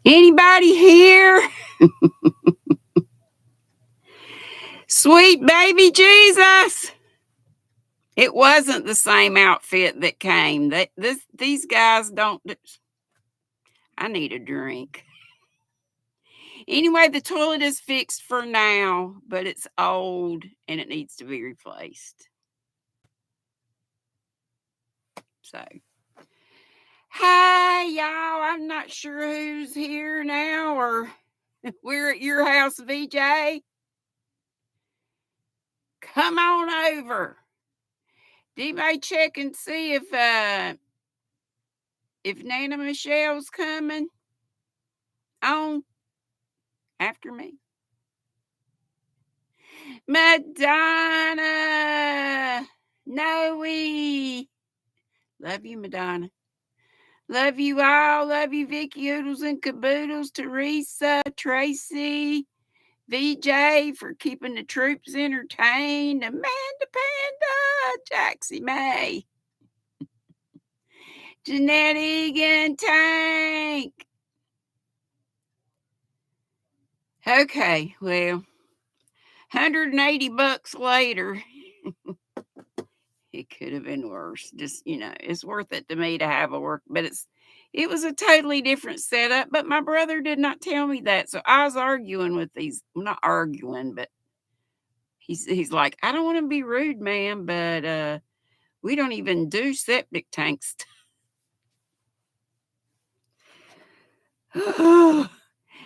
Anybody here? Sweet baby Jesus. It wasn't the same outfit that came. These guys don't. I need a drink. Anyway, the toilet is fixed for now, but it's old and it needs to be replaced. So, hey, y'all. I'm not sure who's here now or we're at your house, VJ. Come on over. Dee may check and see if Nana Michelle's coming on after me. Madonna, Noe, love you, Madonna. Love you all. Love you, Vicky Oodles and Caboodles, Teresa, Tracy, VJ for keeping the troops entertained, Amanda Panda, Jaxie May, Jeanette Egan, Tank. Okay, well, $180 later. It could have been worse. Just, it's worth it to me to have a work, but it was a totally different setup. But my brother did not tell me that. So I was arguing with these, not arguing, but he's like, I don't want to be rude, man, but we don't even do septic tanks.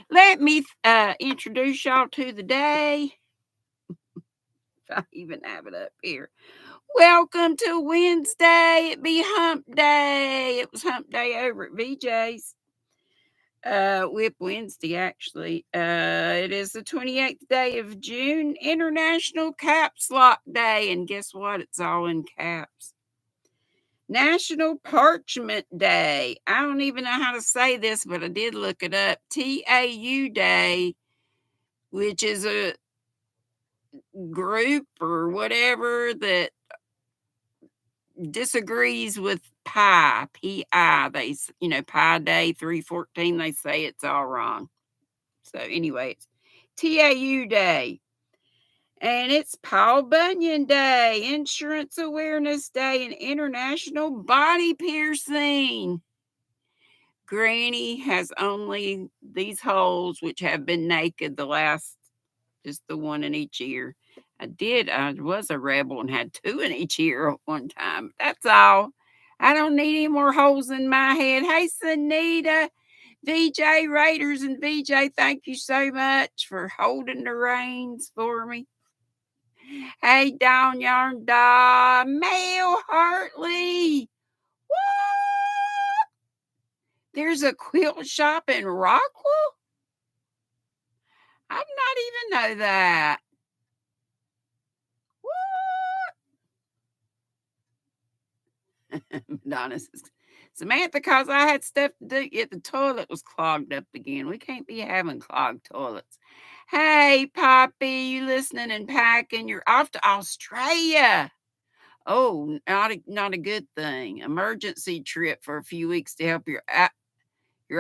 Let me introduce y'all to the day. If I even have it up here. Welcome to Wednesday. It be hump day. It was hump day over at VJ's. Whip Wednesday, actually. It is the 28th day of June, International Caps Lock Day. And guess what? It's all in caps. National Parchment Day. I don't even know how to say this, but I did look it up. TAU Day, which is a group or whatever that disagrees with Pi, P-I. They, Pi Day 314, they say it's all wrong. So anyway, it's TAU Day. And it's Paul Bunyan Day, Insurance Awareness Day, and International Body Piercing. Granny has only these holes, which have been naked the last, just the one in each ear. I was a rebel and had two in each ear at one time. That's all. I don't need any more holes in my head. Hey, Sunita, VJ Raiders and VJ, thank you so much for holding the reins for me. Hey, Down Yarn Da, Mel Hartley. What? There's a quilt shop in Rockwell? I did not even know that. What? Madonna says, Samantha, because I had stuff to do, yet the toilet was clogged up again. We can't be having clogged toilets. Hey, Poppy, you listening and packing? You're off to Australia. Oh, not a good thing. Emergency trip for a few weeks to help your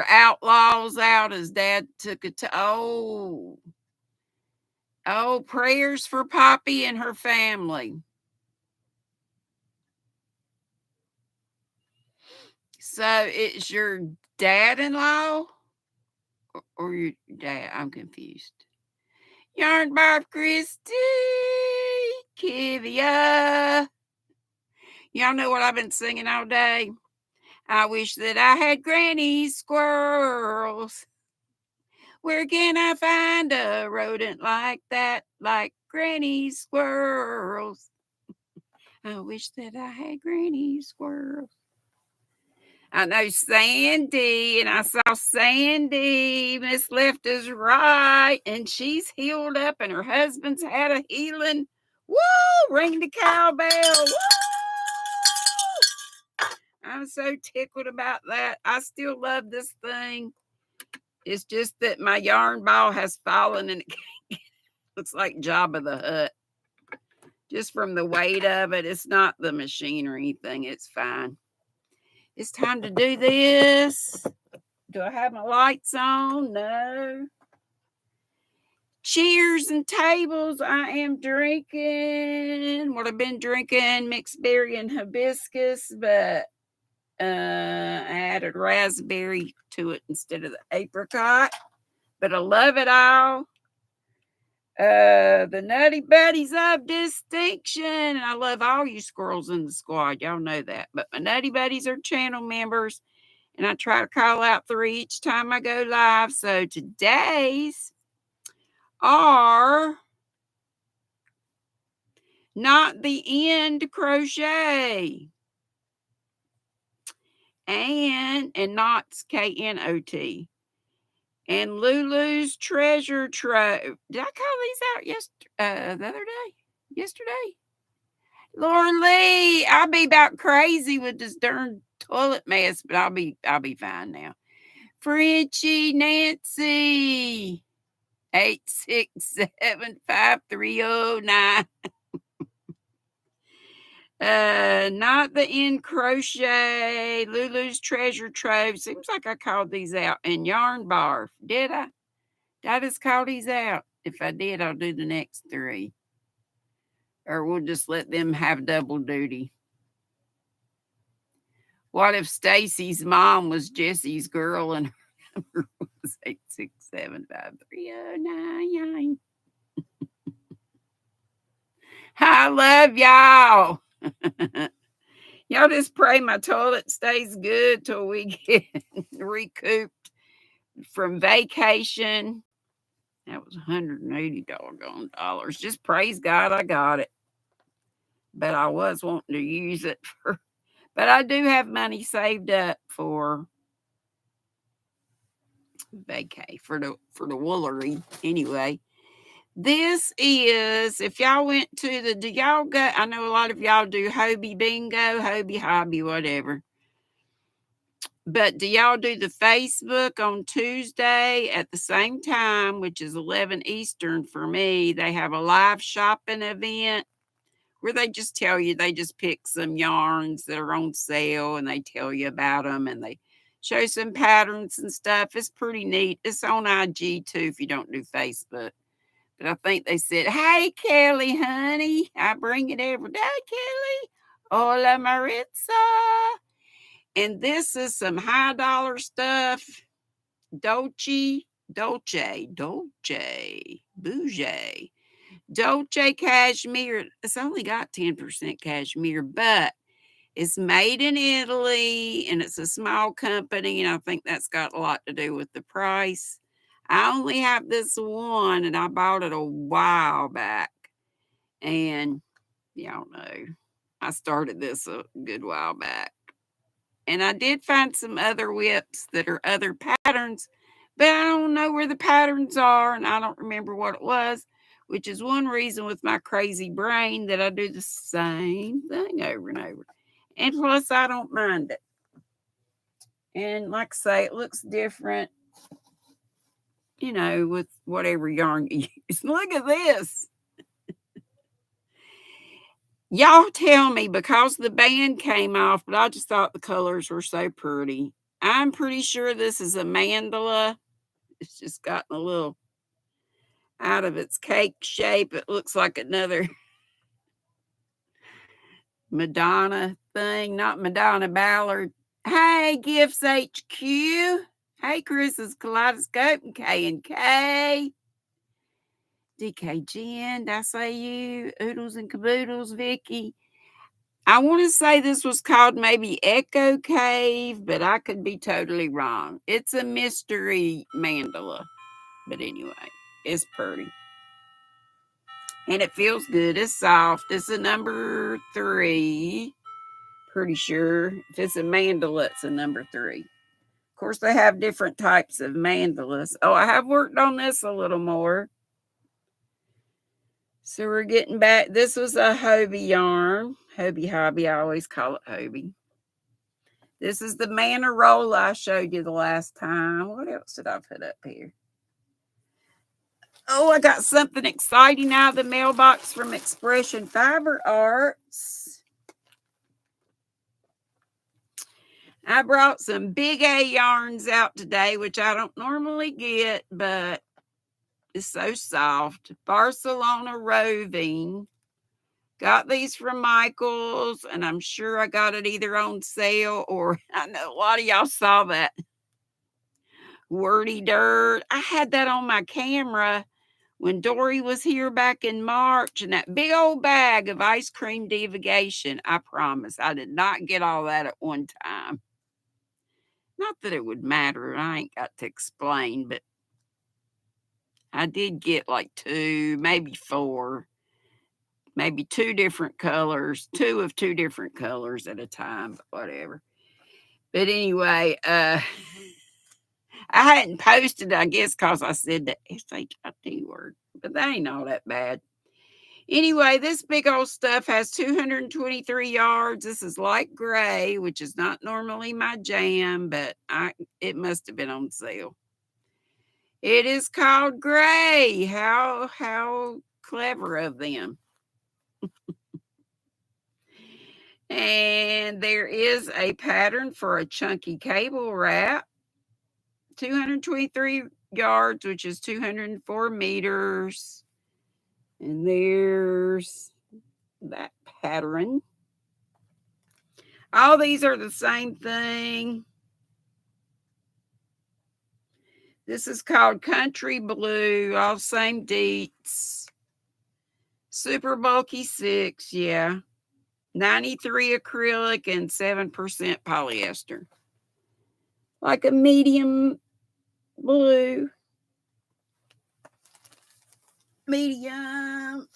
outlaws out as Dad took it to. Oh, prayers for Poppy and her family. So it's your dad-in-law or your dad? I'm confused. Yarn Bob Christie, Kivia. Y'all know what I've been singing all day? I wish that I had granny squirrels. Where can I find a rodent like that, like granny squirrels? I wish that I had granny squirrels. I know Sandy, and I saw Sandy, Miss Left is Right, and she's healed up, and her husband's had a healing. Woo! Ring the cowbell. Woo! I'm so tickled about that. I still love this thing. It's just that my yarn ball has fallen, and it looks like Jabba the Hutt. Just from the weight of it, it's not the machine or anything. It's fine. It's time to do this. Do I have my lights on? No. Cheers and tables. I am drinking what I've been drinking, mixed berry and hibiscus, but I added raspberry to it instead of the apricot. But I love it all. The Nutty Buddies of Distinction. And I love all you squirrels in the squad. Y'all know that. But my Nutty Buddies are channel members. And I try to call out 3 each time I go live. So today's are Not the End Crochet. And Knots, Knot. And Lulu's Treasure Trove. Did I call these out the other day? Yesterday? Laura Lee, I'll be about crazy with this darn toilet mess, but I'll be fine now. Frenchie Nancy, 8675309. Not the End Crochet, Lulu's Treasure Trove. Seems like I called these out. And Yarn Barf. Did I? Did I just call these out? If I did, I'll do the next 3. Or we'll just let them have double duty. What if Stacy's mom was Jesse's girl and her number was 8675309? I love y'all. Y'all just pray my toilet stays good till we get recouped from vacation. That was $180 dollars. Just praise God I got it. But I was wanting to use it for, but I do have money saved up for vacay for the woolery anyway. This is, if y'all went to do y'all go, I know a lot of y'all do Hobie Bingo, Hobie Hobby, whatever. But do y'all do the Facebook on Tuesday at the same time, which is 11 Eastern for me? They have a live shopping event where they just tell you, they just pick some yarns that are on sale and they tell you about them and they show some patterns and stuff. It's pretty neat. It's on IG too if you don't do Facebook. But I think they said, hey, Kelly, honey, I bring it every day, Kelly. Hola, Maritza. And this is some high dollar stuff. Dolce, Bougie. Dolce cashmere. It's only got 10% cashmere, but it's made in Italy and it's a small company. And I think that's got a lot to do with the price. I only have this one and I bought it a while back. And y'all know, I started this a good while back. And I did find some other whips that are other patterns, but I don't know where the patterns are and I don't remember what it was, which is one reason with my crazy brain that I do the same thing over and over. And plus, I don't mind it. And like I say, it looks different, you know, with whatever yarn you use. Look at this. Y'all tell me, because the band came off, but I just thought the colors were so pretty. I'm pretty sure this is a mandala. It's just gotten a little out of its cake shape. It looks like another Madonna thing, not Madonna Ballard. Hey, Gifts HQ. Hey, Chris's Kaleidoscope and K&K. DK Jen, did I say you? Oodles and Caboodles, Vicky. I want to say this was called maybe Echo Cave, but I could be totally wrong. It's a mystery mandala. But anyway, it's pretty. And it feels good. It's soft. It's a number 3. Pretty sure. If it's a mandala, it's a number 3. Of course, they have different types of mandalas. Oh, I have worked on this a little more. So we're getting back. This was a Hobie yarn. Hobie Hobby. I always call it Hobie. This is the Manarola I showed you the last time. What else did I put up here? Oh, I got something exciting out of the mailbox from Expression Fiber Arts. I brought some big A yarns out today, which I don't normally get, but it's so soft. Barcelona Roving. Got these from Michael's, and I'm sure I got it either on sale or I know a lot of y'all saw that wordy dirt. I had that on my camera when Dory was here back in March, and that big old bag of ice cream divagation. I promise I did not get all that at one time. Not that it would matter. I ain't got to explain, but I did get like 2, maybe 4, maybe 2 different colors, 2 of 2 different colors at a time, but whatever. But anyway, I hadn't posted, I guess, because I said the S-H-I-T word, but that ain't all that bad. Anyway, this big old stuff has 223 yards. This is light gray, which is not normally my jam, but it must have been on sale. It is called gray. How clever of them. And there is a pattern for a chunky cable wrap. 223 yards, which is 204 meters. And there's that pattern. All these are the same thing. This is called Country Blue, all same deets. Super bulky 6, yeah. 93 acrylic and 7% polyester. Like a medium blue. Medium.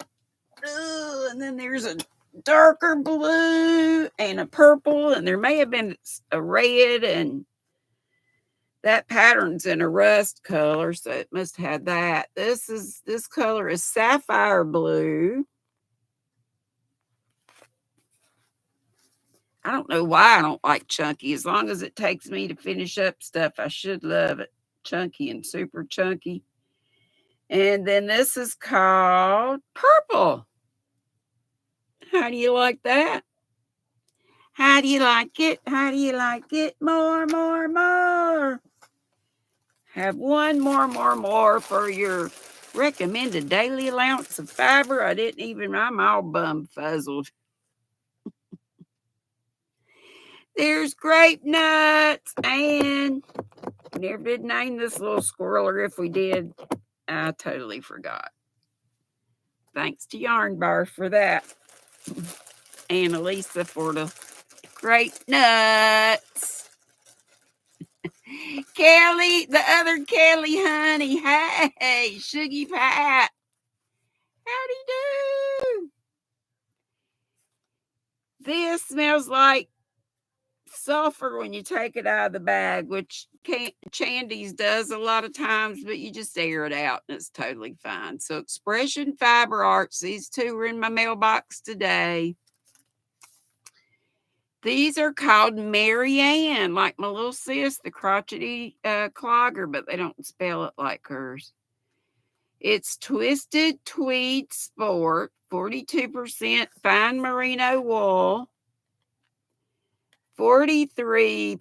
Ooh, and then there's a darker blue and a purple, and there may have been a red, and that pattern's in a rust color, so it must have that. This color is sapphire blue. I don't know why I don't like chunky. As long as it takes me to finish up stuff, I should love it. Chunky and super chunky. And then this is called purple. How do you like that? How do you like it? How do you like it? More, more, more. Have one more for your recommended daily allowance of fiber. I'm all bum fuzzled. There's grape nuts, and we never did name this little squirrel, or if we did, I totally forgot. Thanks to Yarn Bar for that. And Elisa for the grape nuts. Kelly, the other Kelly, honey. Hey, Shuggy Pat. Howdy do. This smells like sulfur when you take it out of the bag, which Chandy's does a lot of times, but you just air it out and it's totally fine. So Expression Fiber Arts, these 2 were in my mailbox today. These are called Marianne, like my little sis, the crotchety clogger, but they don't spell it like hers. It's Twisted Tweed Sport, 42% fine merino wool, 43%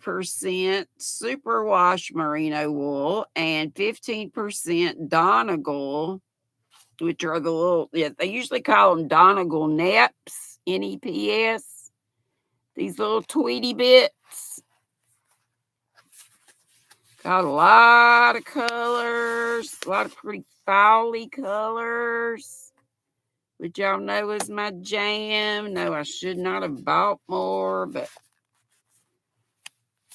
superwash merino wool, and 15% Donegal, which are the little, they usually call them Donegal Neps, N-E-P-S. These little tweedy bits. Got a lot of colors, a lot of pretty fowly colors, which y'all know is my jam. No, I should not have bought more, but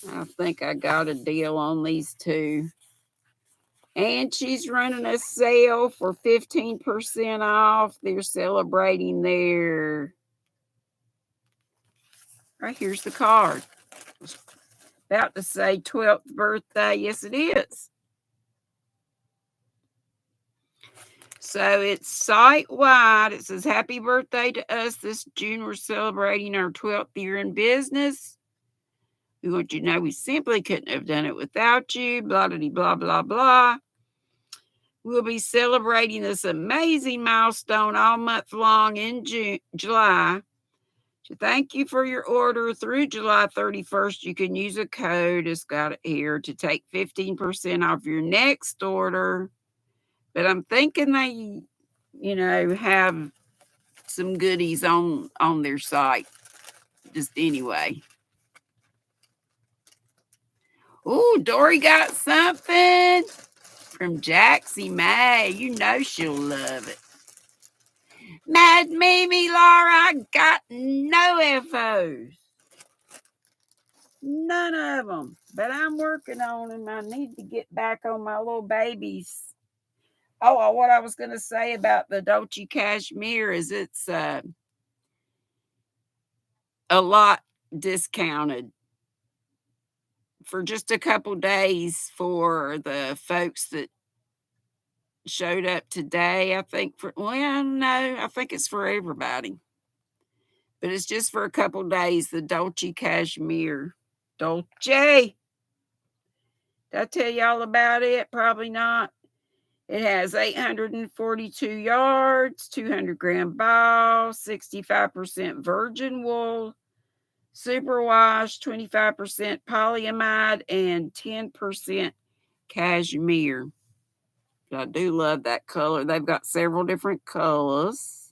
I think I got a deal on these 2. And she's running a sale for 15% off. They're celebrating their, right here's the card. About to say 12th birthday. Yes, it is. So it's site-wide. It says, happy birthday to us this June. We're celebrating our 12th year in business. We want you to know we simply couldn't have done it without you. Blah, blah, blah, blah, blah. We'll be celebrating this amazing milestone all month long in July. To thank you for your order through July 31st, you can use a code. It's got it here to take 15% off your next order. But I'm thinking they, have some goodies on their site. Just anyway. Ooh, Dory got something from Jaxie May. You know she'll love it. Mad Mimi Laura, I got no infos. None of them. But I'm working on them. I need to get back on my little babies. Oh, what I was going to say about the Dolce Cashmere is it's a lot discounted for just a couple days for the folks that showed up today. I think no, I think it's for everybody. But it's just for a couple days, the Dolce Cashmere. Dolce. Did I tell y'all about it? Probably not. It has 842 yards, 200-gram ball, 65% virgin wool, superwash, 25% polyamide, and 10% cashmere. I do love that color. They've got several different colors.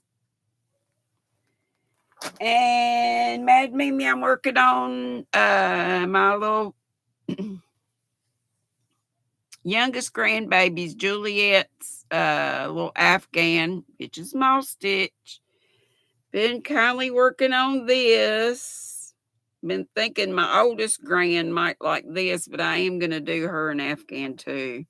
And Mad Mimi, I'm working on my little youngest grandbaby's Juliet's little Afghan. It's a small stitch. Been kindly working on this. Been thinking my oldest grand might like this, but I am going to do her an Afghan too.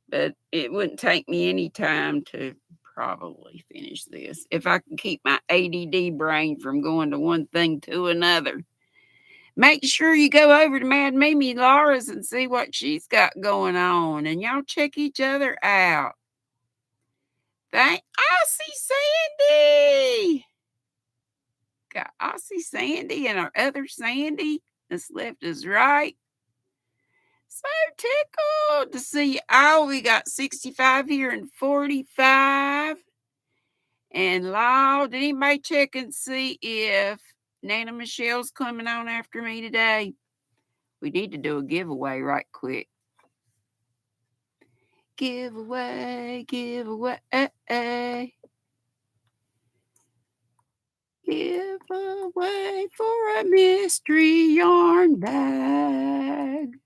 But it wouldn't take me any time to probably finish this if I can keep my ADD brain from going to one thing to another. Make sure you go over to Mad Mimi Laura's and see what she's got going on, and y'all check each other out. I see Sandy. Got Aussie Sandy and our other Sandy that's left us right. So tickled to see. Oh, we got 65 here and 45. And Law, did anybody check and see if Nana Michelle's coming on after me today? We need to do a giveaway right quick. Giveaway. Giveaway for a mystery yarn bag.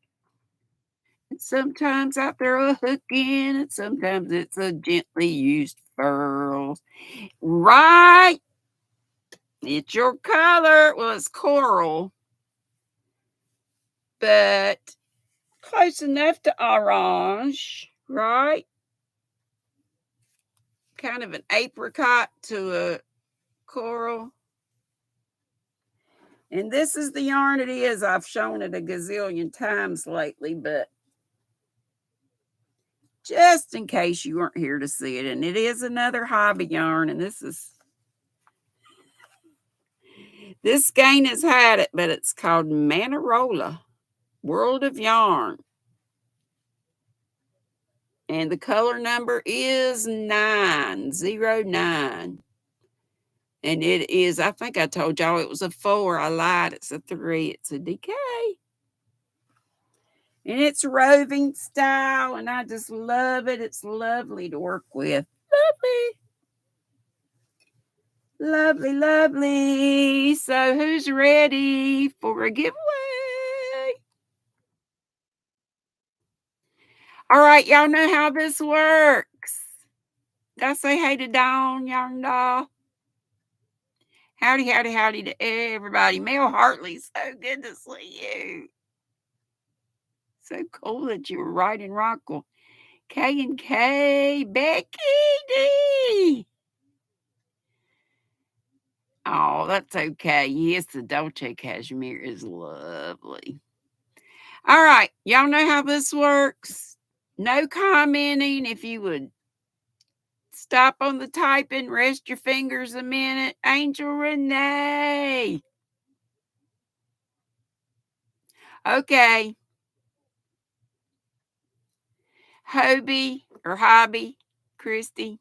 And sometimes I throw a hook in, and sometimes it's a gently used furl. Right. It's your color. Well, it's coral, but close enough to orange, right? Kind of an apricot to a coral. And this is the yarn it is. I've shown it a gazillion times lately, but just in case you weren't here to see it. And it is another hobby yarn, and this skein has had it, but it's called Manarola World of Yarn. And the color number is 909. And it is, I think I told y'all it was a 4. I lied. It's a 3. It's a DK. And it's roving style, and I just love it. It's lovely to work with. Lovely. Lovely, lovely. So who's ready for a giveaway? All right, y'all know how this works. Did I say hey to Dawn, young doll? Howdy, howdy, howdy to everybody. Mel Hartley, so good to see you. So cool that you were right in Rockville. K and K, Becky D. Oh, that's okay. Yes, the Dolce Cashmere is lovely. All right, y'all know how this works. No commenting. If you would stop on the typing, rest your fingers a minute. Angel Renee. Okay. Hobie or Hobby, Christy.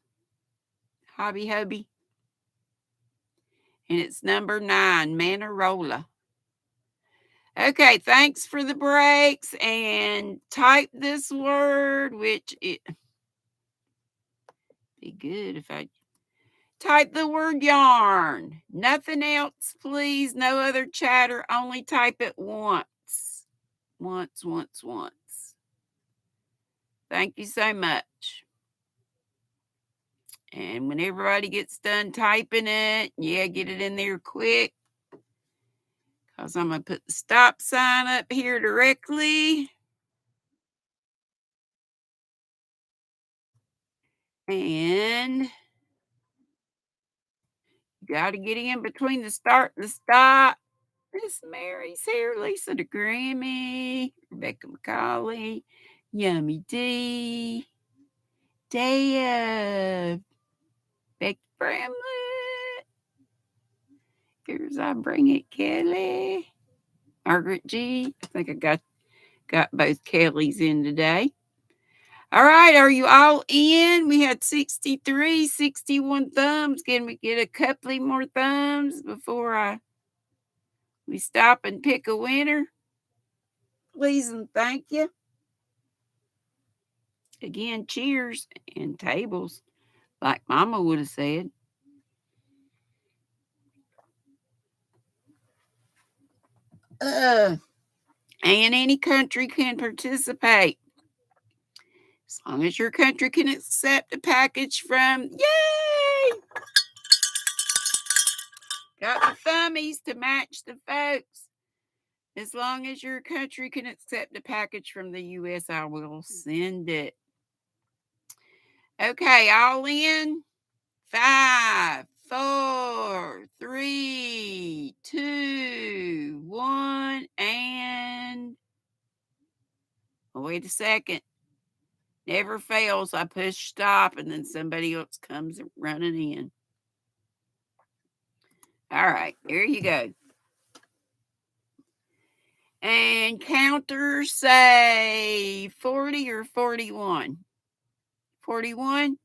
Hobby. And it's number 9, Manarola. Okay, thanks for the breaks. And type this word, which it be good if I type the word yarn. Nothing else, please. No other chatter. Only type it once. Once. Thank you so much. And when everybody gets done typing it, yeah, get it in there quick. Because I'm going to put the stop sign up here directly. And you got to get in between the start and the stop. Miss Mary's here, Lisa the Grammy, Rebecca McCauley, Yummy D, Daya, Becky Bramlett. Here's I Bring It Kelly, Margaret G. I think I got both Kellys in today. All right, are you all in? We had 63, 61 thumbs. Can we get a couple more thumbs before we stop and pick a winner? Please and thank you. Again, cheers and tables, like Mama would have said. And any country can participate. As long as your country can accept a package from, yay! Got the thummies to match the folks. As long as your country can accept a package from the U.S., I will send it. Okay, all in. 5, 4, 3, 2, 1, and wait a second. Never fails. I push stop and then somebody else comes running in. All right, there you go. And counters say 40 or 41. 41.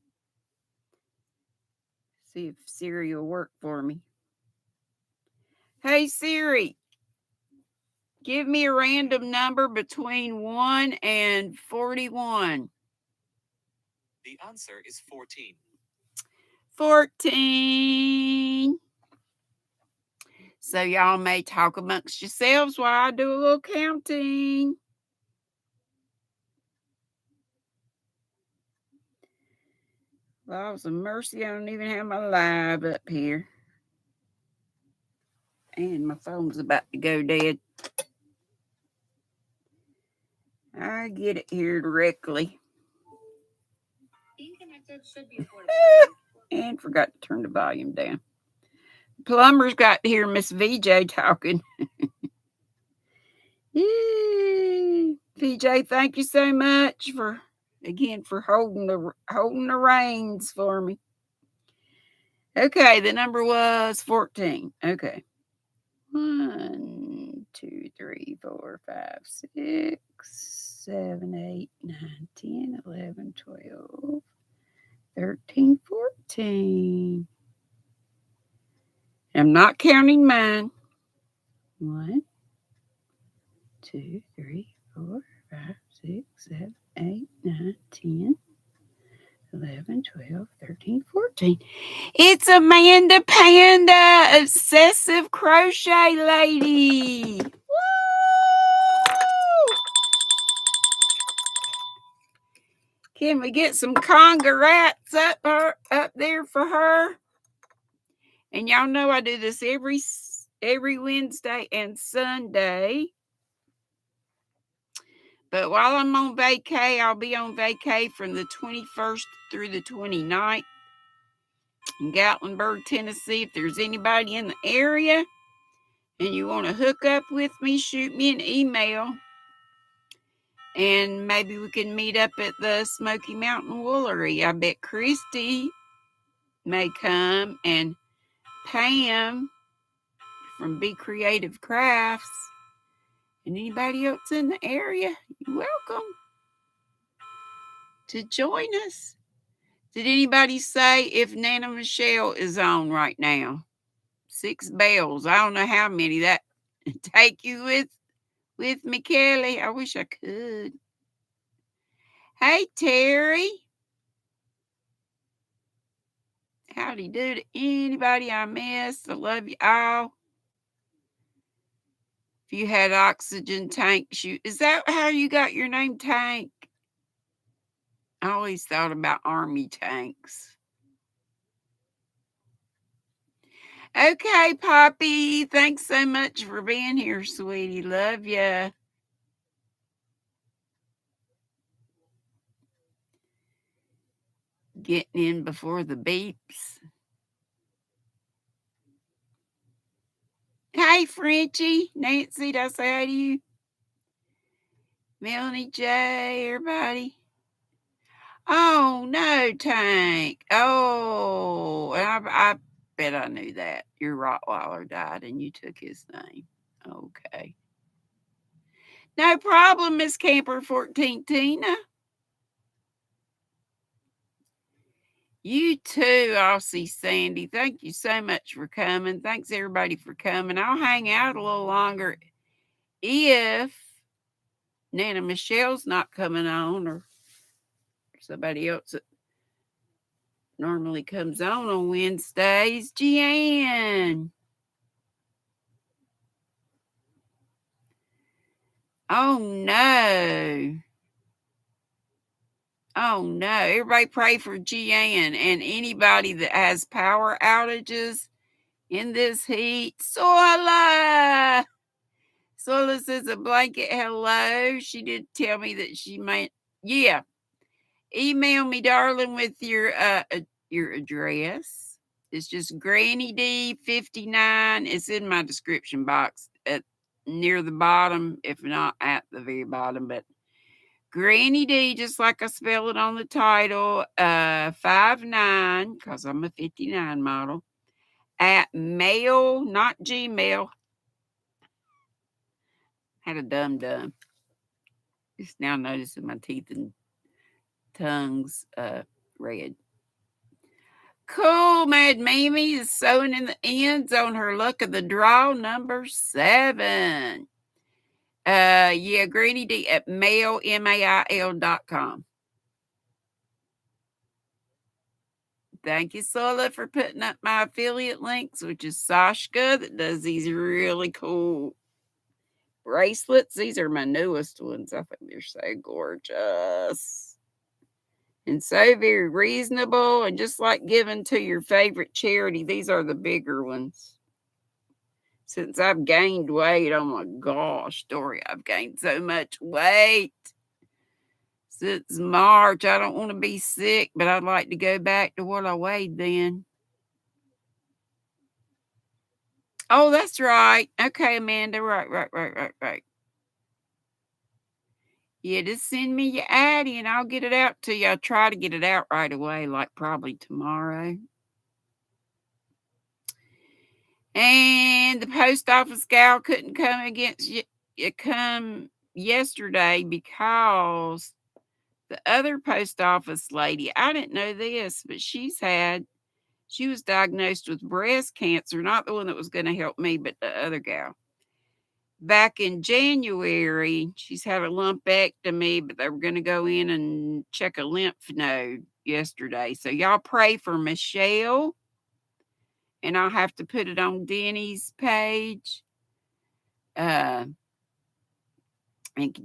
See if Siri will work for me. Hey Siri, give me a random number between 1 and 41. The answer is 14. 14. So y'all may talk amongst yourselves while I do a little counting. Laws of mercy, I don't even have my live up here. And my phone's about to go dead. I get it here directly. Being connected should be affordable. And forgot to turn the volume down. Plumber's got to hear Miss VJ talking. Yay. VJ, thank you so much for holding the reins for me. Okay, the number was 14. Okay. 1, 2, 3, 4, 5, 6, 7, 8, 9, 10, 11, 12, 13, 14. I'm not counting mine. 1, 2, 3, 4, 5, 6, 7, 8, 9, 10, 11, 12, 13, 14. It's Amanda Panda, obsessive crochet lady. Woo! Can we get some congrats up there for her? And y'all know I do this every Wednesday and Sunday. But while I'm on vacay, I'll be on vacay from the 21st through the 29th in Gatlinburg, Tennessee. If there's anybody in the area and you want to hook up with me, shoot me an email. And maybe we can meet up at the Smoky Mountain Woolery. I bet Christy may come and Pam from Be Creative Crafts. And anybody else in the area, you're welcome to join us. Did anybody say if Nana Michelle is on right now? 6 bells. I don't know how many that take you with me, Kelly. I wish I could. Hey, Terry. Howdy do to anybody I missed. I love you all. If you had oxygen tanks, is that how you got your name, Tank? I always thought about army tanks. Okay, Poppy. Thanks so much for being here, sweetie. Love ya. Getting in before the beeps. Hey, Frenchie. Nancy, did I say hi to you? Melanie J, everybody. Oh, no, Tank. Oh, and I bet I knew that. Your Rottweiler died and you took his name. Okay. No problem, Miss Camper 14 Tina. You too, Aussie Sandy. Thank you so much for coming. Thanks everybody for coming. I'll hang out a little longer if Nana Michelle's not coming on or somebody else that normally comes on Wednesdays. Jeanne. Oh no. Oh no. Everybody pray for Jeanne and anybody that has power outages in this heat. Sola. Sola says a blanket hello. She did tell me that she might. Yeah. Email me, darling, with your address. It's just GrannyDee 59. It's in my description box at near the bottom, if not at the very bottom. But GrannyDee, just like I spell it on the title, 59, because I'm a 59 model, at mail, not Gmail. Had a dum. Just now noticing my teeth and tongues red. Cool, Mad Mimi is sewing in the ends on her luck of the draw number 7. Yeah, GrannyDee at mail.com. Thank you, Sola, for putting up my affiliate links, which is Sashka that does these really cool bracelets. These are my newest ones. I think they're so gorgeous and so very reasonable, and just like giving to your favorite charity. These are the bigger ones. Since I've gained weight, oh my gosh, Dory, I've gained so much weight since March. I don't want to be sick, but I'd like to go back to what I weighed then. Oh, that's right. Okay, Amanda. Right. Yeah, just send me your Addy and I'll get it out to you. I'll try to get it out right away, like probably tomorrow. And the post office gal couldn't come yesterday because the other post office lady, I didn't know this, but she was diagnosed with breast cancer, not the one that was going to help me, but the other gal. Back in January, she's had a lumpectomy, but they were going to go in and check a lymph node yesterday. So y'all pray for Michelle, and I'll have to put it on Deni's page. And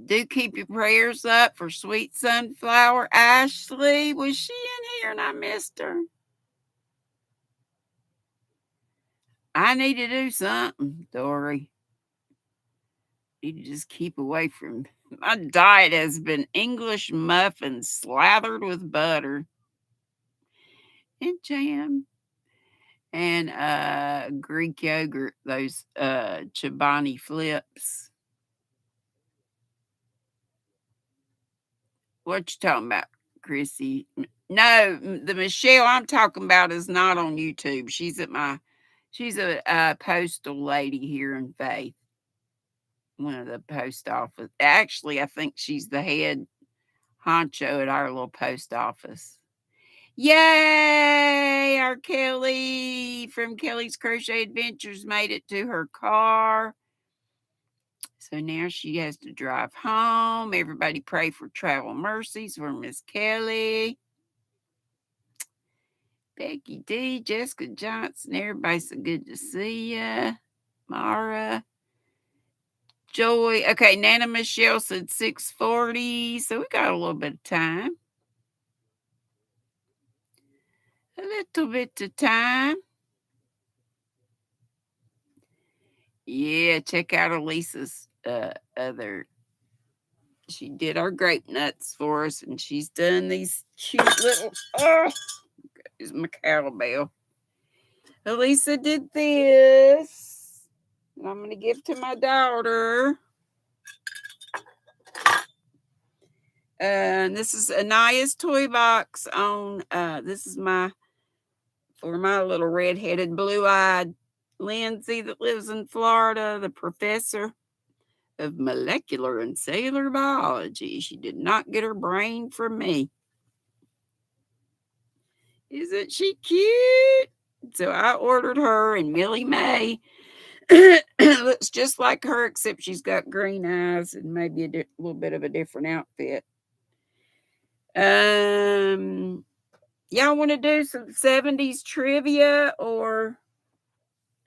do keep your prayers up for Sweet Sunflower. Ashley, was she in here and I missed her? I need to do something, Dory. Need to just keep away from. My diet has been English muffins slathered with butter and jam and Greek yogurt, those Chobani flips. What you talking about, Chrissy? No, the Michelle I'm talking about is not on YouTube. She's a postal lady here in Faith. One of the post office. Actually, I think she's the head honcho at our little post office. Yay! Our Kelly from Kelly's Crochet Adventures made it to her car. So now she has to drive home. Everybody pray for travel mercies for Miss Kelly. Becky D, Jessica Johnson, everybody so good to see ya. Mara, Joy. Okay, Nana Michelle said 6:40, so we got a little bit of time. A little bit of time. Yeah, check out Elisa's other. She did our grape nuts for us, and she's done these cute little. Oh, is my cowbell. Elisa did this, and I'm gonna give to my daughter. And this is Anaya's toy box on. This is for my little red-headed, blue-eyed Lindsay that lives in Florida, the professor of molecular and cellular biology. She did not get her brain from me. Isn't she cute? So I ordered her, and Millie Mae looks just like her, except she's got green eyes and maybe a little bit of a different outfit. Y'all want to do some 70s trivia, or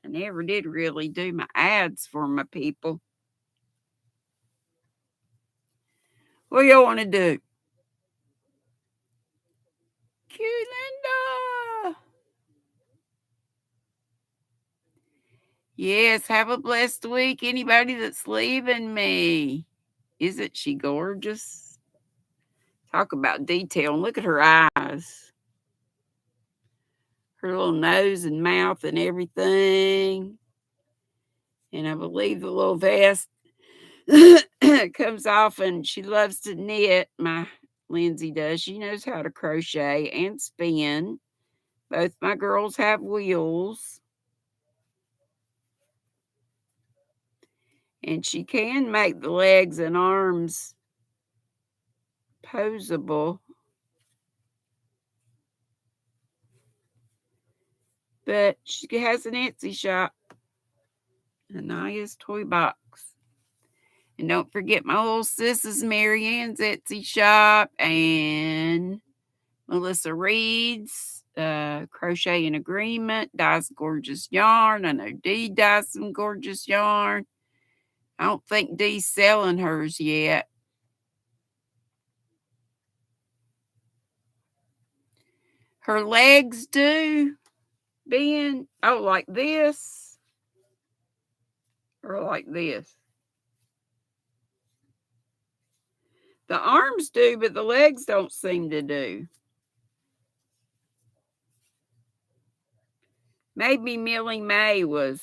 I never did really do my ads for my people. What y'all want to do? Cute Linda. Yes, have a blessed week. Anybody that's leaving me. Isn't she gorgeous? Talk about detail. And look at her eyes. Her little nose and mouth and everything. And I believe the little vest comes off, and she loves to knit. My Lindsay does. She knows how to crochet and spin. Both my girls have wheels. And she can make the legs and arms posable. But she has an Etsy shop. Anaya's Toy Box. And don't forget my little sis's Marianne's Etsy shop, and Melissa Reed's Crochet in Agreement, dyes gorgeous yarn. I know Dee dyes some gorgeous yarn. I don't think Dee's selling hers yet. Her legs do, Ben. Oh, like this. Or like this. The arms do, but the legs don't seem to do. Maybe Millie Mae was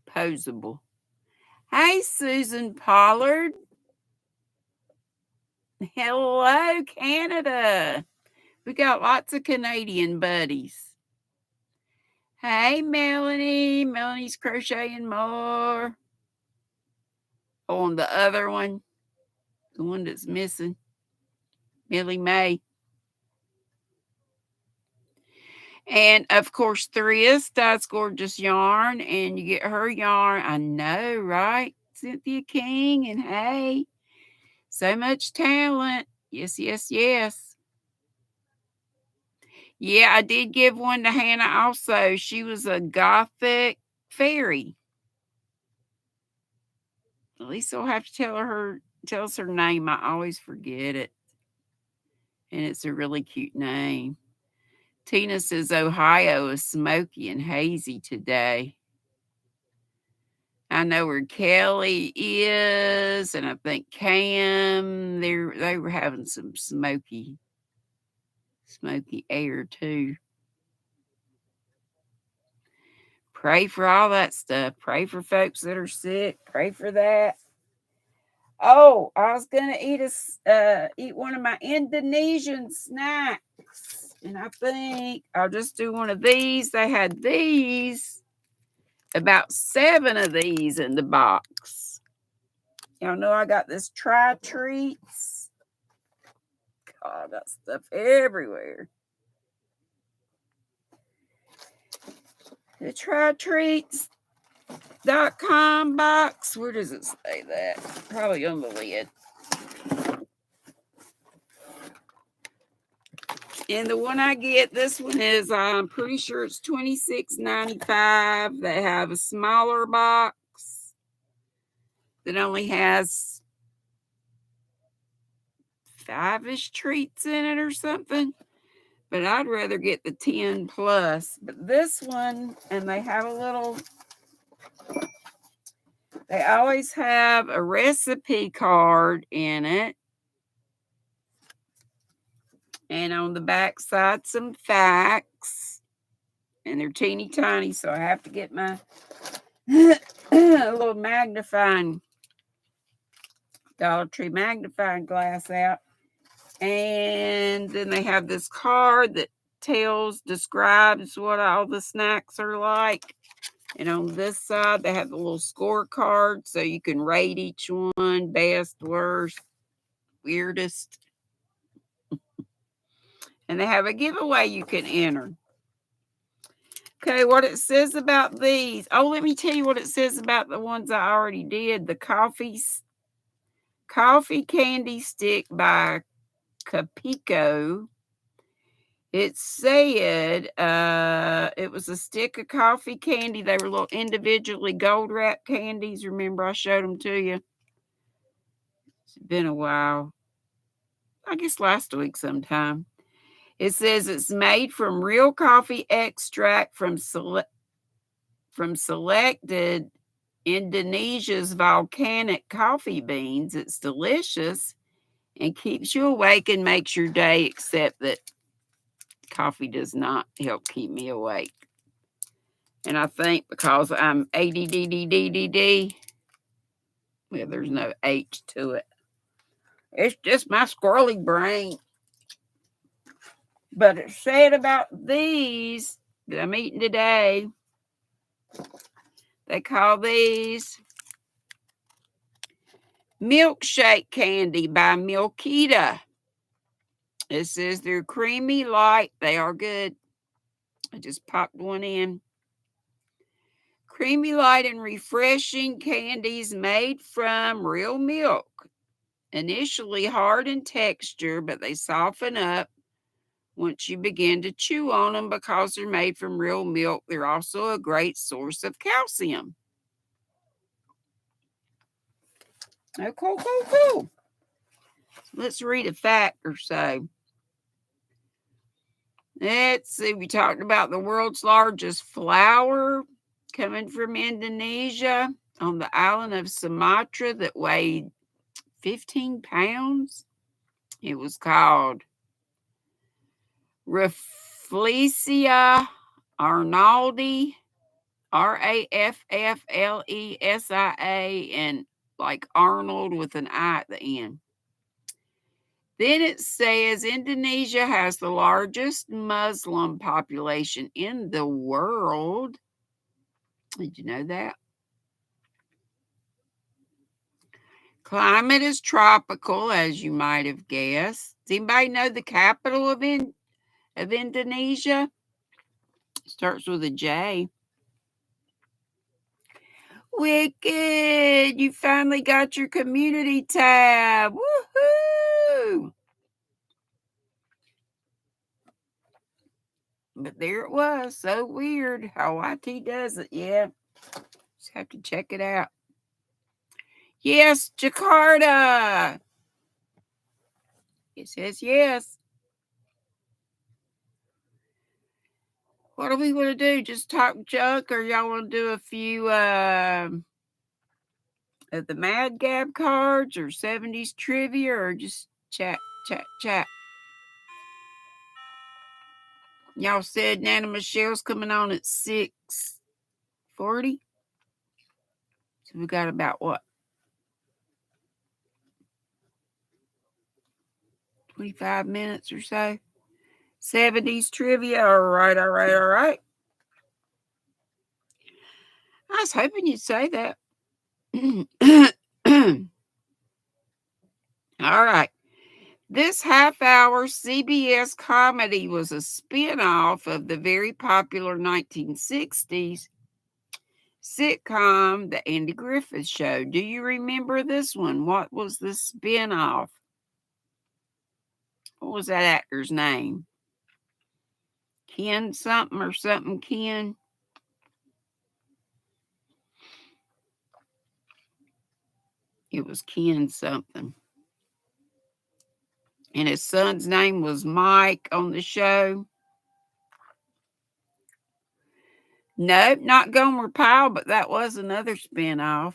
posable. Hey, Susan Pollard. Hello, Canada. We got lots of Canadian buddies. Hey, Melanie. Melanie's crocheting more. On the other one, the one that's missing, Millie Mae. And of course, Thriss does gorgeous yarn, and you get her yarn. I know, right? Cynthia King, and hey, so much talent. Yes, yes, yes. Yeah, I did give one to Hannah also. She was a gothic fairy. At least I'll have to tell us her name. I always forget it. And it's a really cute name. Tina says Ohio is smoky and hazy today. I know where Kelly is, and I think Cam, they were having some smoky air too. Pray for all that stuff. Pray for folks that are sick. Pray for that. Oh, I was gonna eat one of my Indonesian snacks, and I think I'll just do one of these. They had these, about 7 of these in the box. Y'all know I got this Try Treats. I got stuff everywhere. The trytreats.com box. Where does it say that? Probably on the lid. And the one I get, this one is, I'm pretty sure it's $26.95. They have a smaller box that only has 5-ish treats in it or something. But I'd rather get the 10 plus. But this one, and they have a little, they always have a recipe card in it. And on the back side, some facts. And they're teeny tiny, so I have to get my little magnifying, Dollar Tree magnifying glass out. And then they have this card that describes what all the snacks are like. And on this side, they have the little scorecard so you can rate each one, best, worst, weirdest. And they have a giveaway you can enter. Okay, what it says about these. Oh, let me tell you what it says about the ones I already did. The coffee candy stick by Capico. It said it was a stick of coffee candy. They were little individually gold wrapped candies. Remember, I showed them to you. It's been a while. I guess last week sometime. It says it's made from real coffee extract from selected Indonesia's volcanic coffee beans. It's delicious and keeps you awake and makes your day, except that coffee does not help keep me awake. And I think because I'm ADDDDD, well, there's no H to it. It's just my squirrely brain. But it said about these that I'm eating today, they call these milkshake candy by Milkita. It says they're creamy light. They are good. I just popped one in. Creamy light and refreshing candies made from real milk. Initially hard in texture, but they soften up once you begin to chew on them because they're made from real milk. They're also a great source of calcium. Oh, cool. Let's read a fact or so. Let's see. We talked about the world's largest flower coming from Indonesia on the island of Sumatra that weighed 15 pounds. It was called Rafflesia arnoldi, Rafflesia, and like Arnold with an I at the end. Then it says Indonesia has the largest Muslim population in the world. Did you know that? Climate is tropical, as you might have guessed. Does anybody know the capital of Indonesia? It starts with a J. Wicked! You finally got your community tab. Woohoo! But there it was. So weird how YT does it. Yeah. Just have to check it out. Yes, Jakarta. It says yes. What do we want to do? Just talk junk, or y'all want to do a few of the Mad Gab cards or 70s trivia, or just chat? Y'all said Nana Michelle's coming on at 6:40. So we got about what? 25 minutes or so. 70s trivia. All right. I was hoping you'd say that. All right. This half-hour CBS comedy was a spin-off of the very popular 1960s sitcom, The Andy Griffith Show. Do you remember this one? What was the spin-off? What was that actor's name? Ken something or something Ken? It was Ken something. And his son's name was Mike on the show. Nope, not Gomer Pyle, but that was another spinoff.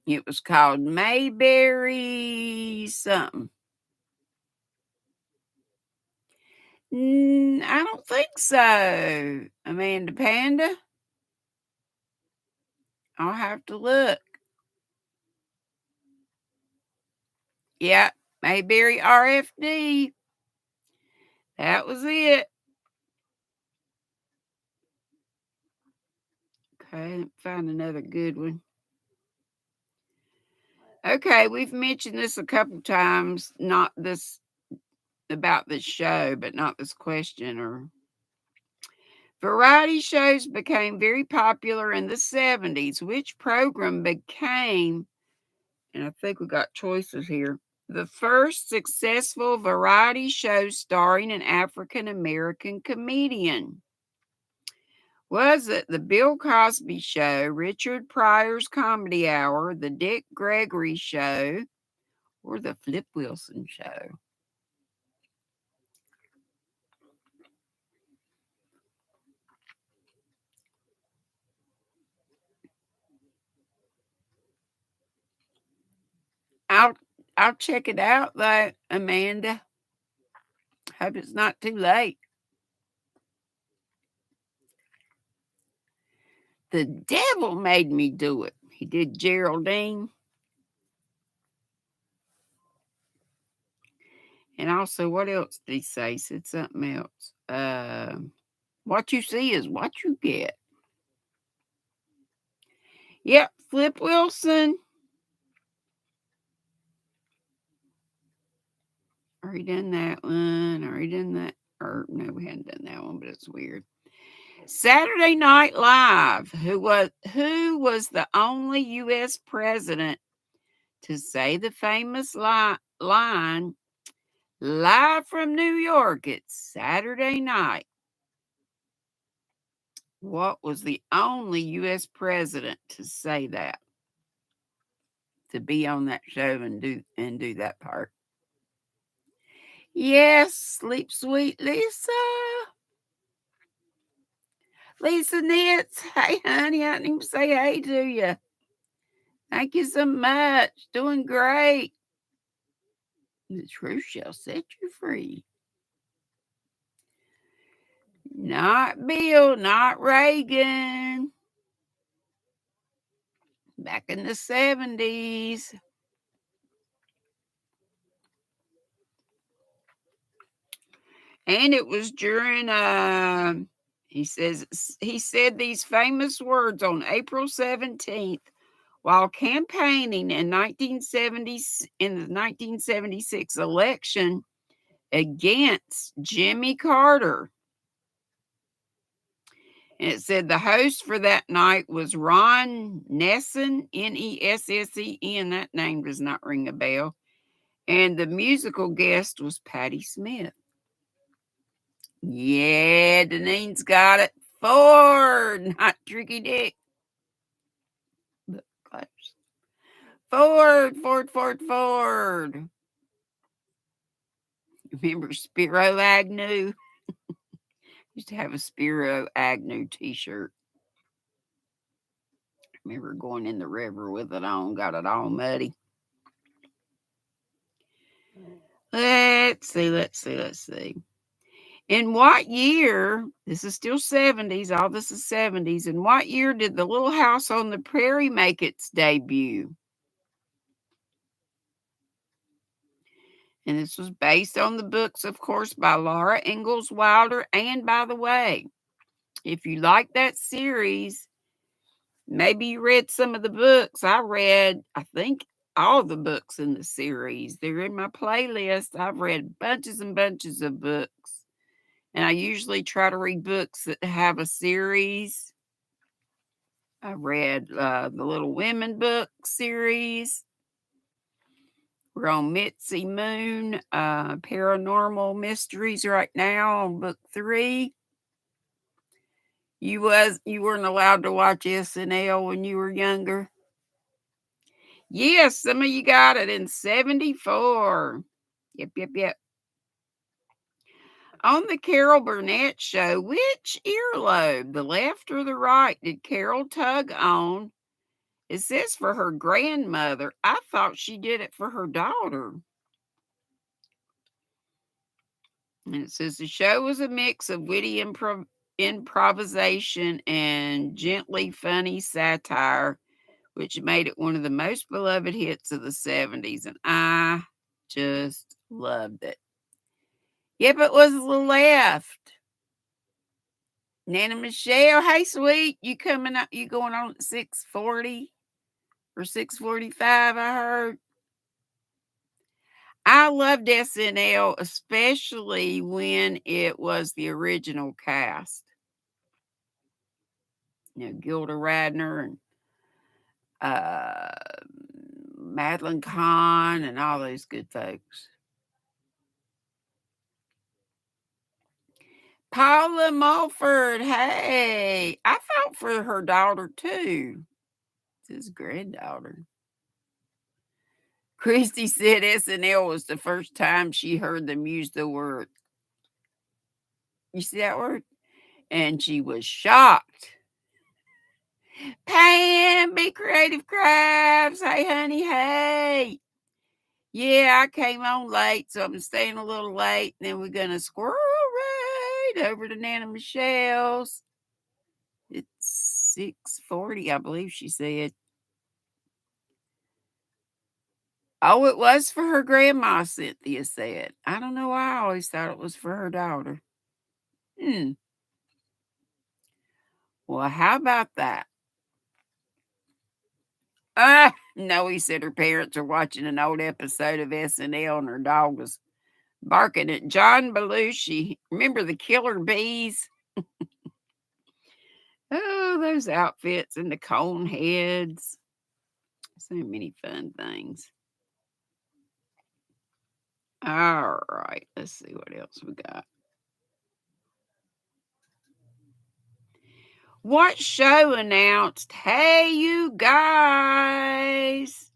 It was called Mayberry something. I don't think so. Amanda Panda? I'll have to look. Yeah, Mayberry RFD. That was it. Okay, find another good one. Okay, we've mentioned this a couple times, not this about this show, but not this question. Or variety shows became very popular in the 70s. Which program became, and I think we got choices here, the first successful variety show starring an African American comedian? Was it the Bill Cosby Show, Richard Pryor's Comedy Hour, the Dick Gregory Show, or the Flip Wilson Show? I'll I'll check it out though, Amanda. Hope it's not too late. The devil made me do it. He did Geraldine. And also, what else did he say? He said something else. What you see is what you get. Yep, Flip Wilson. Already done that one. Already done that. Or no, we hadn't done that one, but it's weird. Saturday Night Live. Who was the only U.S. president to say the famous line live from New York? It's Saturday night. What was the only U.S. president to say that? To be on that show and do that part? Yes, sleep sweet, Lisa. Lisa Nitz. Hey, honey, I didn't even say hey to you. Thank you so much. Doing great. The truth shall set you free. Not Bill, not Reagan. Back in the 70s. And it was during he said these famous words on April 17th while campaigning in the 1976 election against Jimmy Carter. And it said the host for that night was Ron Nessen, Nessен. That name does not ring a bell. And the musical guest was Patti Smith. Yeah, Denine's got it. Ford, not Tricky Dick. But close. Ford. Remember Spiro Agnew? Used to have a Spiro Agnew t-shirt. Remember going in the river with it on, got it all muddy. Let's see. In what year, this is still 70s, all this is 70s, in what year did the Little House on the Prairie make its debut? And this was based on the books, of course, by Laura Ingalls Wilder. And by the way, if you like that series, maybe you read some of the books. I read, I think all the books in the series. They're in my playlist. I've read bunches and bunches of books. And I usually try to read books that have a series. I read the Little Women book series. We're on Mitzi Moon, Paranormal Mysteries right now on book 3. You weren't allowed to watch SNL when you were younger? Yes, some of you got it in 74. Yep. On the Carol Burnett show, which earlobe, the left or the right, did Carol tug on? It says for her grandmother. I thought she did it for her daughter. And it says the show was a mix of witty improvisation and gently funny satire, which made it one of the most beloved hits of the 70s. And I just loved it. Yep, it was the left. Nana Michelle, hey sweet, you coming up? You going on at 6:40 or 6:45? I heard. I loved SNL, especially when it was the original cast. Gilda Radner and uh, Madeline Kahn and all those good folks. Paula Mulford, hey, I felt for her daughter too. It's his granddaughter. Christy said SNL was the first time she heard them use the word. You see that word? And she was shocked. Pam, Be Creative Crafts. Hey, honey, hey. Yeah, I came on late, so I'm staying a little late. And then we're going to squirrel right over to Nana Michelle's. It's 6:40, I believe she said. Oh, it was for her grandma, Cynthia said. I don't know why I always thought it was for her daughter. Well, how about that? No, he said her parents are watching an old episode of SNL and her dog was barking at John Belushi. Remember the killer bees? Oh, those outfits and the cone heads. So many fun things. All right, let's see what else we got. What show announced, hey, you guys?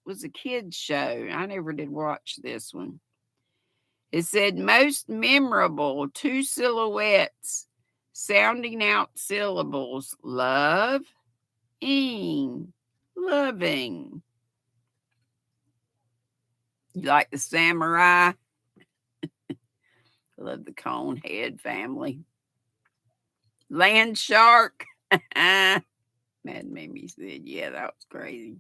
It was a kid's show. I never did watch this one. It said most memorable, 2 silhouettes, sounding out syllables, love, ing, loving. You like the samurai? I love the Conehead family. Land shark. Mad Mimi said, yeah, that was crazy.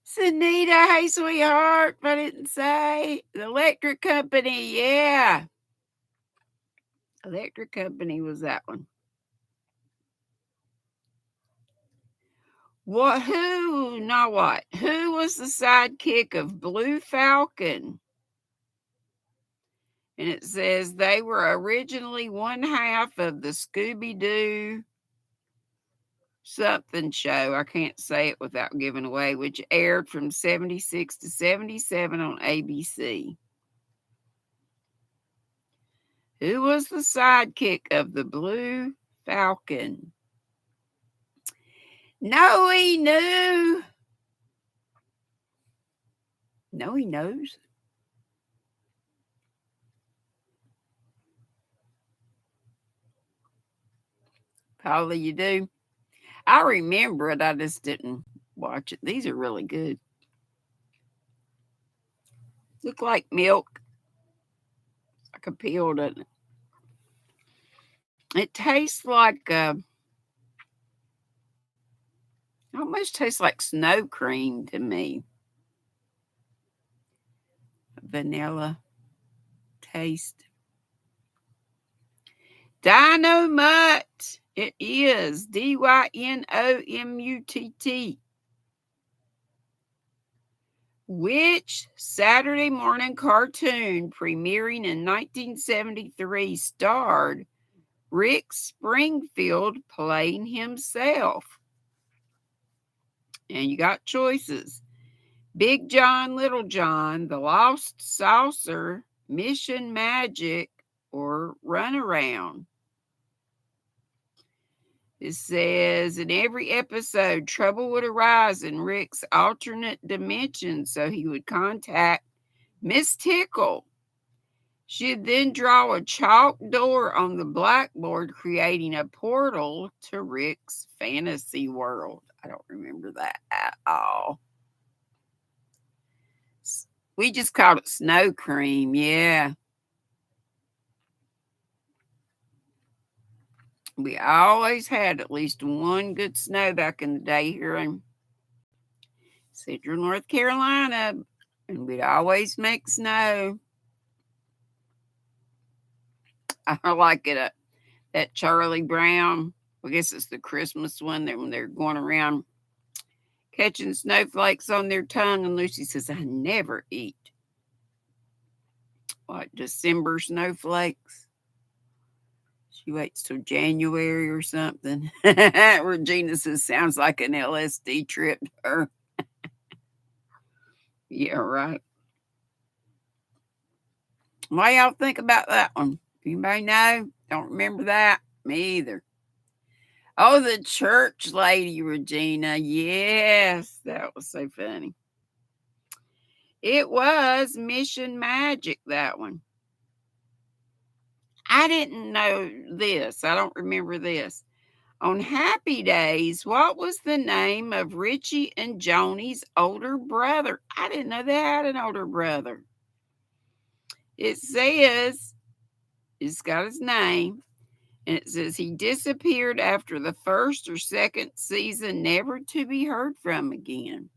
Sunita, hey, sweetheart. I didn't say. The electric company, yeah. Electric company was that one. What? Who? Not what? Who was the sidekick of Blue Falcon? And it says they were originally one half of the Scooby Doo something show. I can't say it without giving away, which aired from 76 to 77 on ABC. Who was the sidekick of the Blue Falcon? No, he knew. No, he knows. Probably you do. I remember it. I just didn't watch it. These are really good. Look like milk. Like a pill, doesn't it? It tastes like almost tastes like snow cream to me. Vanilla taste. Dynamut. It is Dynomutt. Which Saturday morning cartoon premiering in 1973 starred Rick Springfield playing himself? And you got choices: Big John, Little John, The Lost Saucer, Mission Magic, or Runaround. It says in every episode, trouble would arise in Rick's alternate dimension, so he would contact Miss Tickle. She'd then draw a chalk door on the blackboard, creating a portal to Rick's fantasy world. I don't remember that at all. We just called it snow cream, yeah. We always had at least one good snow back in the day here in Central North Carolina, and we'd always make snow. I like it. That Charlie Brown, I guess it's the Christmas one, that when they're going around catching snowflakes on their tongue, and Lucy says, I never eat like December snowflakes. She waits till January or something. Regina says, sounds like an LSD trip to her. Yeah, right. What y'all think about that one? Anybody know? Don't remember that? Me either. Oh, the church lady, Regina. Yes, that was so funny. It was Mission Magic, that one. I didn't know this. I don't remember this. On Happy Days, what was the name of Richie and Joni's older brother? I didn't know they had an older brother. It says, it's got his name, and it says he disappeared after the first or second season, never to be heard from again.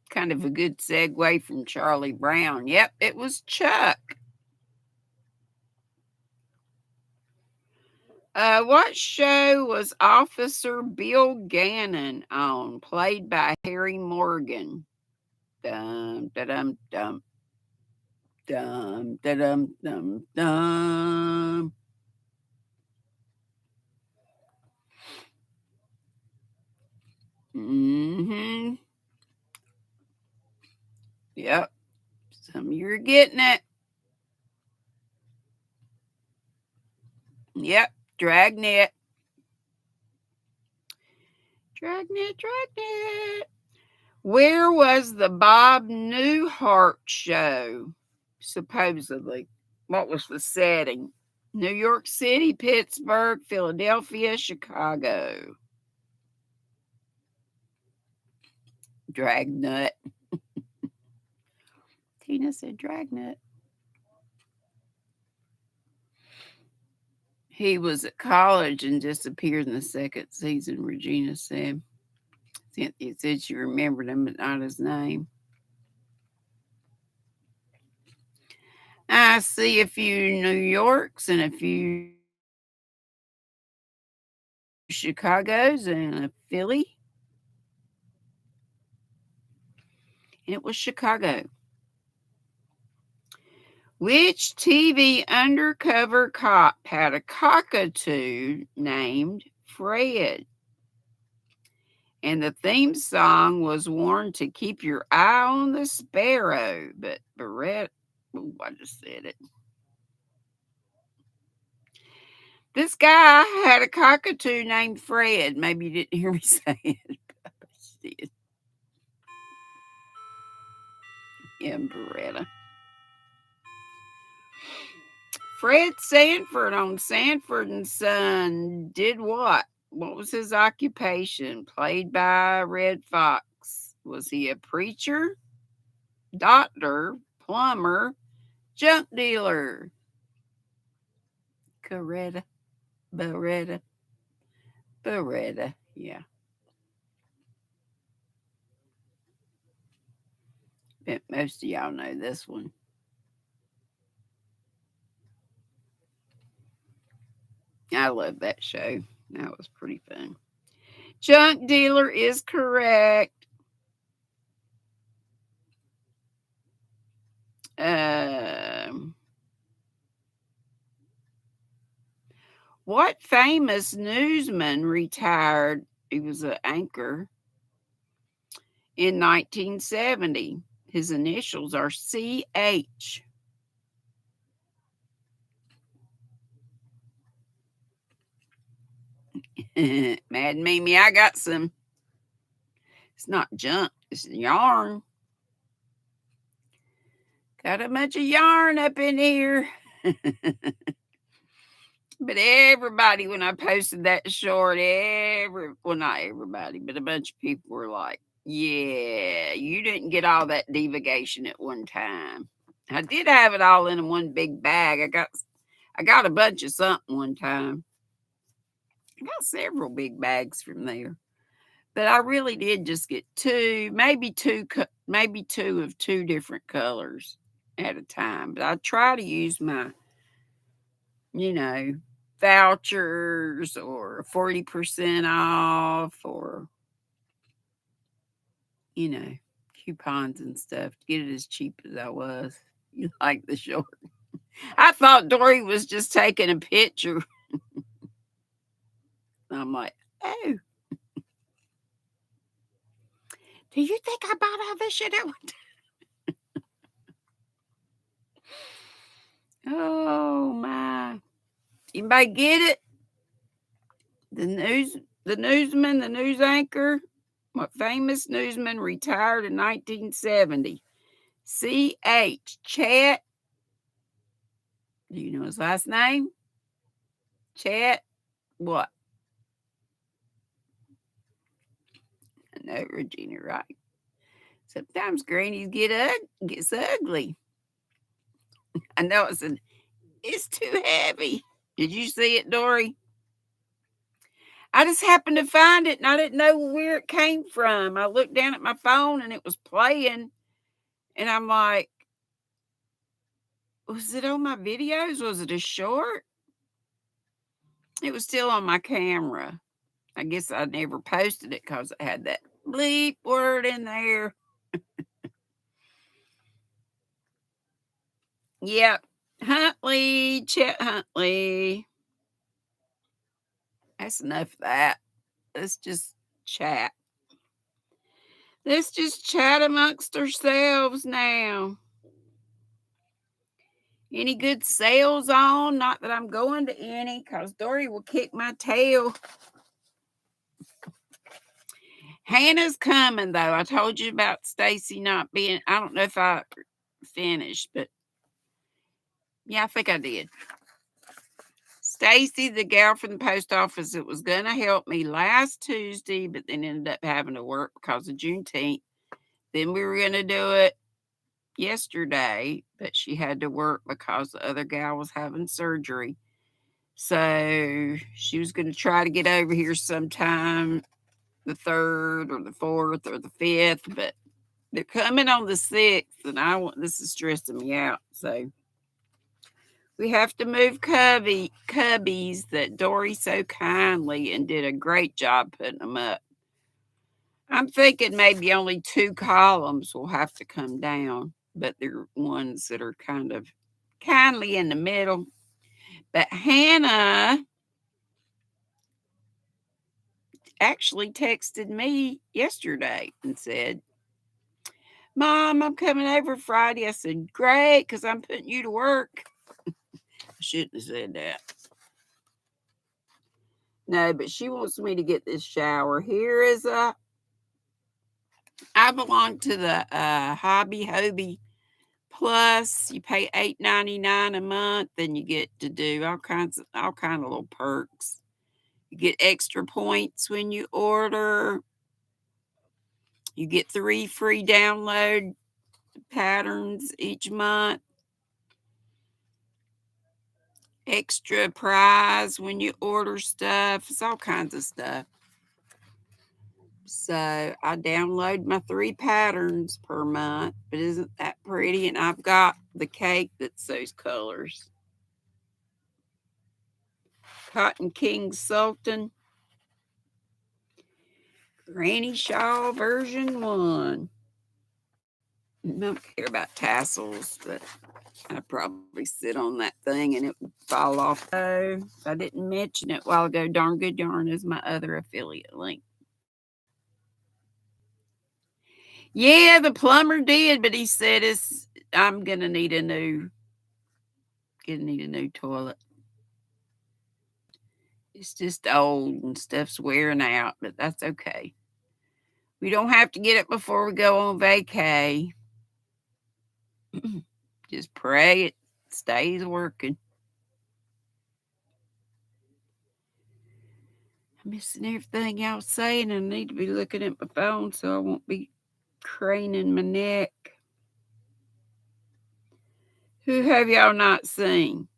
Kind of a good segue from Charlie Brown. Yep, it was Chuck. What show was Officer Bill Gannon on, played by Harry Morgan? Dum da dum dum dum da dum dum dum. Mm-hmm. Yep. Some of you are getting it. Yep. Dragnet. Dragnet, Dragnet. Where was the Bob Newhart show, supposedly? What was the setting? New York City, Pittsburgh, Philadelphia, Chicago. Dragnet. Tina said Dragnet. He was at college and disappeared in the second season, Regina said. Cynthia said she remembered him, but not his name. I see a few New Yorks and a few Chicagos and a Philly. And it was Chicago. Which TV undercover cop had a cockatoo named Fred? And the theme song was warned to keep your eye on the sparrow. But Barrett, oh, I just said it. This guy had a cockatoo named Fred. Maybe you didn't hear me say it. But I did. Yeah, Beretta. Fred Sanford on Sanford and Son did what? What was his occupation? Played by Red Fox. Was he a preacher, doctor, plumber, junk dealer? Coretta, Beretta, Beretta. Yeah. Bet most of y'all know this one. I love that show. That was pretty fun. Junk dealer is correct. Um, what famous newsman retired? He was an anchor in 1970. His initials are CH. Mad Mimi, I got some. It's not junk, it's yarn. Got a bunch of yarn up in here. But everybody, when I posted that short, well, not everybody, but a bunch of people were like, yeah, you didn't get all that divagation at one time. I did have it all in one big bag. I got a bunch of something one time. I got several big bags from there. But I really did just get two, maybe two of two different colors at a time. But I try to use my, you know, vouchers or 40% off or, you know, coupons and stuff to get it as cheap as I was. You like the short. I thought Dory was just taking a picture. I'm like, oh, do you think I bought all this shit at one time? Oh my. Anybody get it? The news the newsman, the news anchor, what famous newsman retired in 1970? CH Chat. Do you know his last name? Chat what? No, Regina, right. Sometimes grannies gets ugly. I know it's too heavy. Did you see it, Dory? I just happened to find it and I didn't know where it came from. I looked down at my phone and it was playing. And I'm like, was it on my videos? Was it a short? It was still on my camera. I guess I never posted it because it had that bleep word in there. Yep. Huntley, Chet Huntley. That's enough of that. Let's just chat. Let's just chat amongst ourselves now. Any good sales on? Not that I'm going to any, because Dory will kick my tail. Hannah's coming though. I told you about Stacy not being. I don't know if I finished, but yeah, I think I did. Stacy, the gal from the post office that was gonna help me last Tuesday, but then ended up having to work because of Juneteenth. Then we were gonna do it yesterday, but she had to work because the other gal was having surgery. So she was gonna try to get over here sometime the 3rd or the 4th or the 5th, but they're coming on the 6th, and this is stressing me out. So we have to move cubbies that Dory so kindly and did a great job putting them up. I'm thinking maybe only 2 columns will have to come down, but they're ones that are kind of kindly in the middle. But Hannah actually texted me yesterday and said, Mom, I'm coming over Friday. I said, great, because I'm putting you to work. I shouldn't have said that. No, but she wants me to get this shower. I belong to the Hobby Hobby Plus. You pay $8.99 a month, and you get to do all kind of little perks. You get extra points when you order. You get 3 free download patterns each month. Extra prize when you order stuff. It's all kinds of stuff. So I download my 3 patterns per month, but isn't that pretty? And I've got the cake that's those colors. Cotton King Sultan, Granny Shawl version 1. I don't care about tassels, but I'd probably sit on that thing and it would fall off. So if I didn't mention it a while ago, Darn Good Yarn is my other affiliate link. Yeah, the plumber did, but he said I'm gonna need a new toilet. It's just old and stuff's wearing out, but that's okay. We don't have to get it before we go on vacay. Just pray it stays working. I'm missing everything y'all saying. I need to be looking at my phone so I won't be craning my neck. Who have y'all not seen?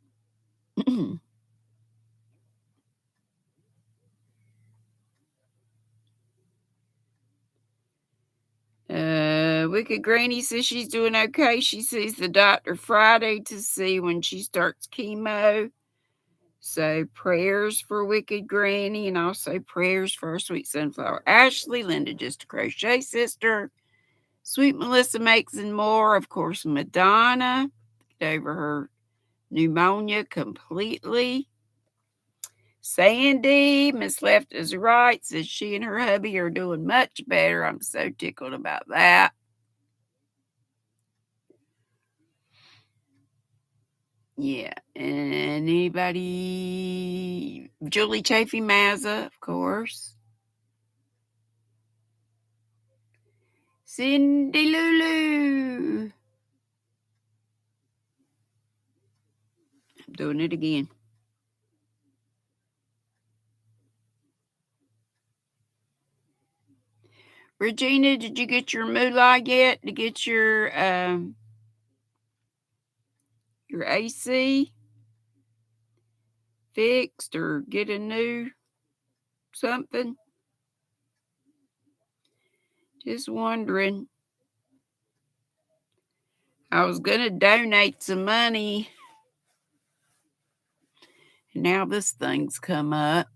Wicked Granny says she's doing okay. She sees the doctor Friday to see when she starts chemo. So prayers for Wicked Granny and also prayers for our sweet sunflower Ashley, Linda Just a Crochet Sister, Sweet Melissa Makes and More, of course, Madonna, get over her pneumonia completely. Sandy, Miss Left is Right, says she and her hubby are doing much better. I'm so tickled about that. Yeah, and anybody? Julie Chafee Mazza, of course. Cindy Lulu. I'm doing it again. Regina, did you get your moolah yet to get your AC fixed or get a new something? Just wondering. I was gonna donate some money, and now this thing's come up.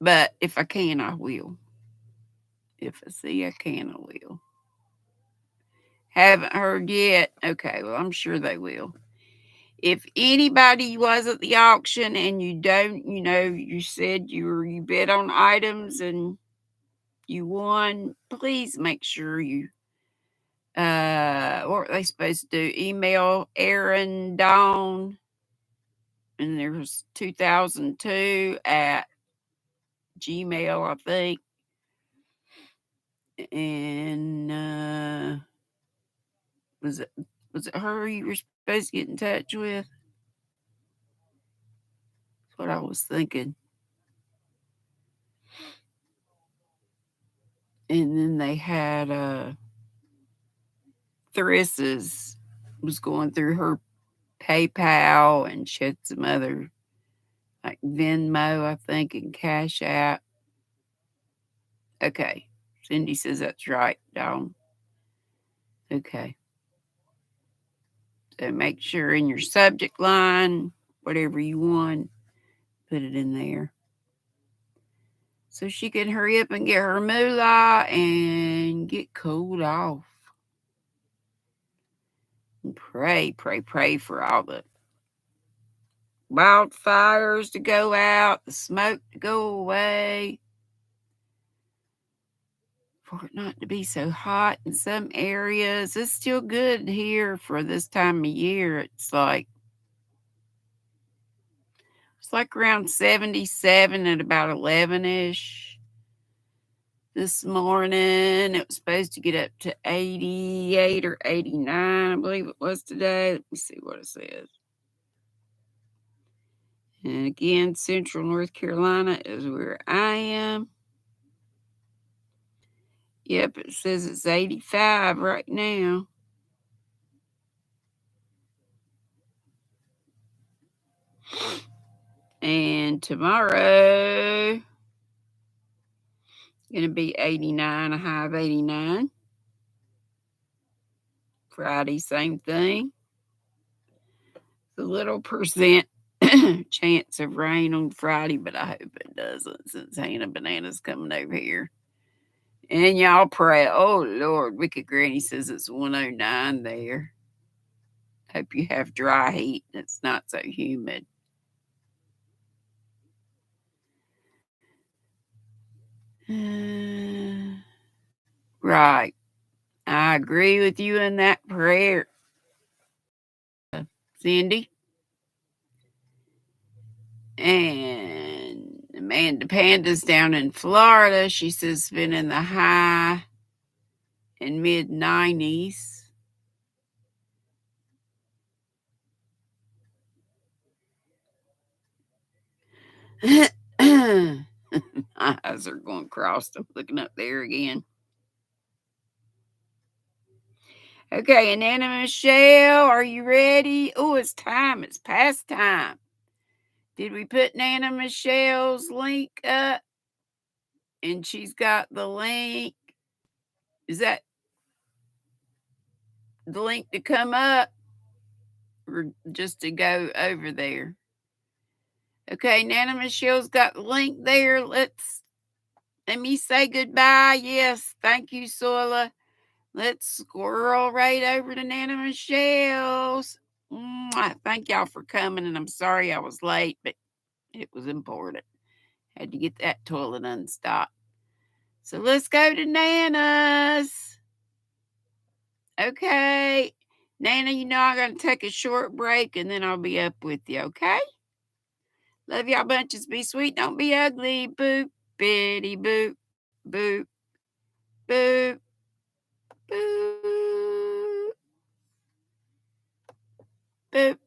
But if I can, I will. If I see I can, I will. Haven't heard yet. Okay, well, I'm sure they will. If anybody was at the auction and you don't, you said you bid on items and you won, please make sure you what were they supposed to do? Email Aaron Dawn, and there's 2002 at Gmail, I think. And was it her you were supposed to get in touch with? That's what I was thinking. And then they had Therissa's was going through her PayPal, and she had some other like Venmo, I think, and Cash App. Okay. Cindy says that's right, Dawn. Okay. So make sure in your subject line, whatever you want, put it in there. So she can hurry up and get her moolah and get cooled off. And pray for all the wildfires to go out, the smoke to go away, for it not to be so hot in some areas. It's still good here for this time of year. It's like around 77 at about 11ish this morning. It was supposed to get up to 88 or 89, I believe it was today. Let me see what it says. And again, Central North Carolina is where I am. Yep, it says it's 85 right now. And tomorrow, going to be 89, a high of 89. Friday, same thing. The little percent chance of rain on Friday, but I hope it doesn't since Hannah Banana's coming over here. And y'all pray. Oh, Lord, Wicked Granny says it's 109 there. Hope you have dry heat and it's not so humid. Right. I agree with you in that prayer, Cindy. And Amanda Panda's down in Florida. She says it's been in the high and mid 90s. My eyes are going crossed. I'm looking up there again. Okay, and Anna Michelle, are you ready? Oh, it's time. It's past time. Did we put Nana Michelle's link up? And she's got the link. Is that the link to come up or just to go over there? Okay, Nana Michelle's got the link there. Let me say goodbye. Yes, thank you, Soila. Let's squirrel right over to Nana Michelle's. Thank y'all for coming, and I'm sorry I was late, but it was important. Had to get that toilet unstopped. So let's go to Nana's. Okay. Nana, you know I'm going to take a short break, and then I'll be up with you, okay? Love y'all bunches. Be sweet. Don't be ugly. Boop, bitty, boop, boop, boop, boop, boop.